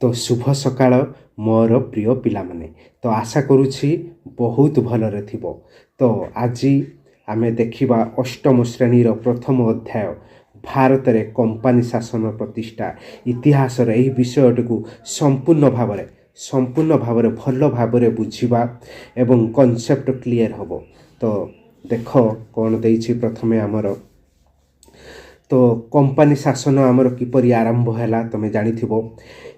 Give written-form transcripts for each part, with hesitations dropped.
तो शुभ सकाळ मोर प्रिय पिलामाने। तो आशा करुछि बहुत भलरे थिबो। तो आज आमे देखिबा अष्टम श्रेणीर प्रथम अध्याय भारत रे कंपनी शासन प्रतिष्ठा इतिहास रे एही विषयटकु संपूर्ण भावरे भल भावरे बुझिबा एवं कॉन्सेप्ट क्लियर हबो। तो देख कौन देइछि प्रथमे आमर तो कंपनी शासन आमर किपरि आरंभ हैला तमे जानिथिबो।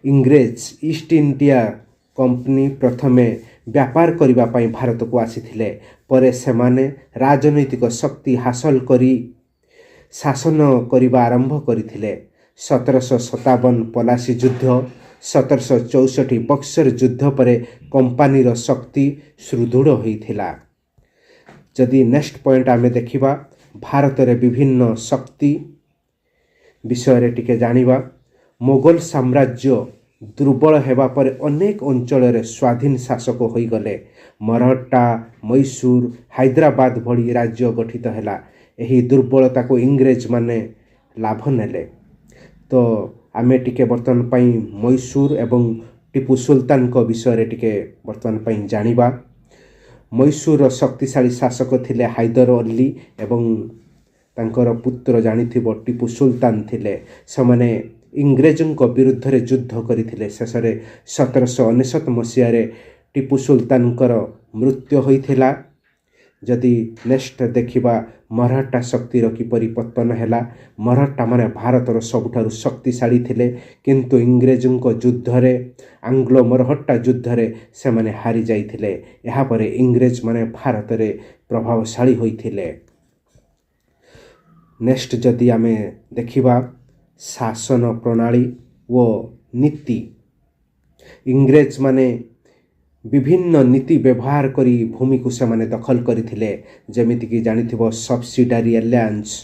इंग्रेज ईस्ट इंडिया कंपनी प्रथमे व्यापार करिबा पई भारत को आसीथिले। परे सेमाने राजनैतिक शक्ति हासिल करी शासन करिबा आरंभ करिथिले। 1757 पलासी युद्ध, 1764 बक्सर युद्ध परे कंपनीर शक्ति सुदृढ़ होइथिला। जदि नेक्स्ट पॉइंट आमे देखिबा भारत रे विभिन्न शक्ति विषय रे टिके जानिबा। मोगल साम्राज्य दुर्बल हेबा पर अनेक अंचल रे स्वाधीन शासक होई गले। मराठा, मैसूर, हैदराबाद भली राज्य गठित हैला। एही दुर्बलता को इंग्रेज माने लाभ नेले। तो आमे टिके बर्तमान पई मैसूर एवं टीपू सुल्तान को विषय रे टिके बर्तमान पई जानिबा। मैसूर शक्तिशाली शासक थिले हैदर अली एवं तांकर पुत्र जानिथिबो टीपू सुल्तान थिले। समाने इंग्रेजों विरुद्ध रे युद्ध करथिले। शेषरे 1799 मसीह रे टीपू सुल्तानकर मृत्यु होइथिला। जदि नेक्स्ट देखिबा मराठा शक्तिर किपरि पतन हैला। मराठा माने भारतर सबुठारु शक्तिशाली थिले, किंतु इंग्रेजों युद्ध रे आंग्लो मराठा युद्ध रे से माने हारि जाइथिले। एहा परे इंग्रेज माने भारत रे प्रभावशाली होइथिले। नेक्स्ट जदि आमे देखिबा शासन प्रणाली व नीति, इंग्रेज माने विभिन्न नीति व्यवहार करी भूमि को से माने दखल करथिले। जेमिति कि जानिथिबो सब्सिडारी एलायंस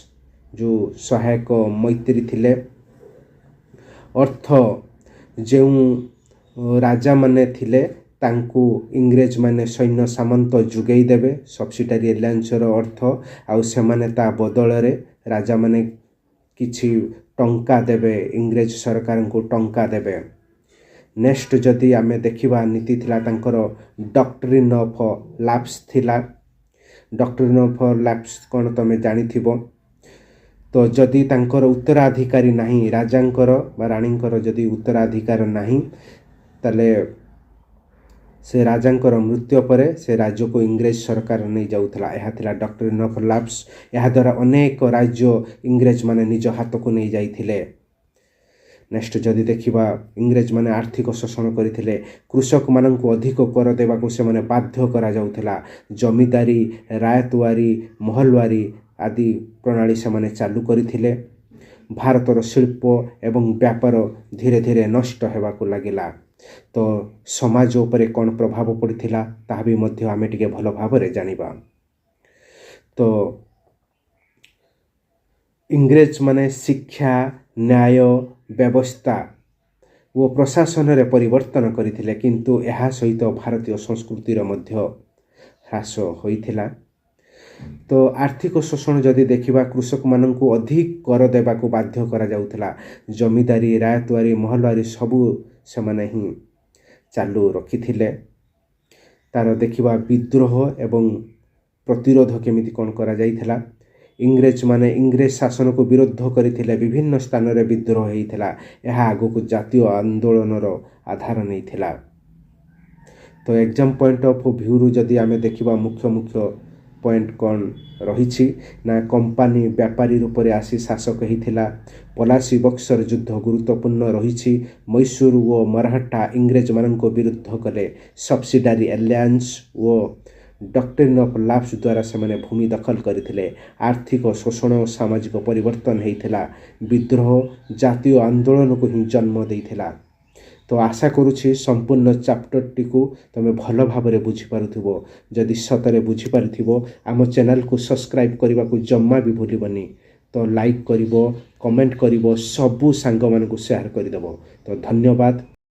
जो सहायक मैत्री थिले। अर्थ जेउ राजा माने थिले तांकू इंग्रेज माने सैन्य सामंत जुगेई देबे। सब्सिडारी एलायंस रो अर्थ आउ से माने ता बदल रे राजा माने किछि टंका देबे, इंग्रेज सरकार को टंका देबे। नेक्स्ट जदि आमे देखिबा नीति थिला तांकर डॉक्ट्रिन ऑफ लैप्स थिला। डॉक्ट्रिन ऑफ लैप्स कोन तमे जानिथिबो। तो जदि तांकर उत्तराधिकारी नाही, राजांकर बा राणींकर जदि उत्तराधिकार नाही, तले से राजांकर मृत्यु परे से राज्य को इंग्रेज सरकार नहीं जाउथला। एहा थिला डॉक्ट्रिन ऑफ लैप्स। एहा द्वारा अनेक राज्य इंग्रेज माने निज हाथ को नहीं जाइथिले। नेक्स्ट जदि देखिबा इंग्रेज माने आर्थिक शोषण करथिले। कृषक माननकु अधिक कर देबा को से माने बाध्य करा जाउथला। जमीदारी, रायतवारी, महलवारी आदि प्रणाली से माने चालू करथिले। भारतर शिल्प एवं व्यापार धीरे धीरे नष्ट हेबा को लागिला। तो समाज उपरे कौन प्रभाव पड़िथिला ताहा भी मध्य आमे टिके भल भावरे जानिबा। तो इंग्रेज माने शिक्षा, न्याय व्यवस्था वो प्रशासन रे परिवर्तन करथिले, किंतु एहा सहित भारतीय संस्कृतिर मध्य ह्रास होइथिला। तो आर्थिक शोषण जदि देखिबा कृषक माननकु अधिक कर देबा को बाध्य करा जाउथला। जमीदारी, रायतवारी, महलवारी सबु से माने ही चालू रखिथिले। तार देखिबा विद्रोह एवं प्रतिरोध केमिति कोन करा जाइथिला। इंग्रेज माने इंग्रेज शासन को विरोध करथिले। विभिन्न स्थान रे विद्रोह हेइथिला। एहा आगो को जातीय आंदोलन रो आधार नैथिला। तो एग्जाम पॉइंट ऑफ व्यू रु जदि आमे देखिबा मुख्य पॉइंट कौन रही ना कंपनी व्यापारी रूप में आसी शासक होता। पलासी बक्सर युद्ध गुरुत्वपूर्ण रही। मैसूर व मराठा इंग्रेज मान विरुद्ध कले। सब्सिडारी एलायंस व डॉक्ट्रिन ऑफ लैप्स द्वारा से माने भूमि दखल करथिले। आर्थिक शोषण और सामाजिक परिवर्तन होता। विद्रोह जातीय आंदोलन को ही जन्म देइथिला। तो आशा करुछि संपूर्ण चैप्टर टी को तमे भल भाबरे बुझी पारुथिबो। जदि सतरे बुझी पारुथिबो आम चैनल को सब्सक्राइब करबा को जम्मा भी भूलिबनी। तो लाइक करिवो, कमेंट करिवो, सबु सांग मान को शेयर कर देबो। तो धन्यवाद।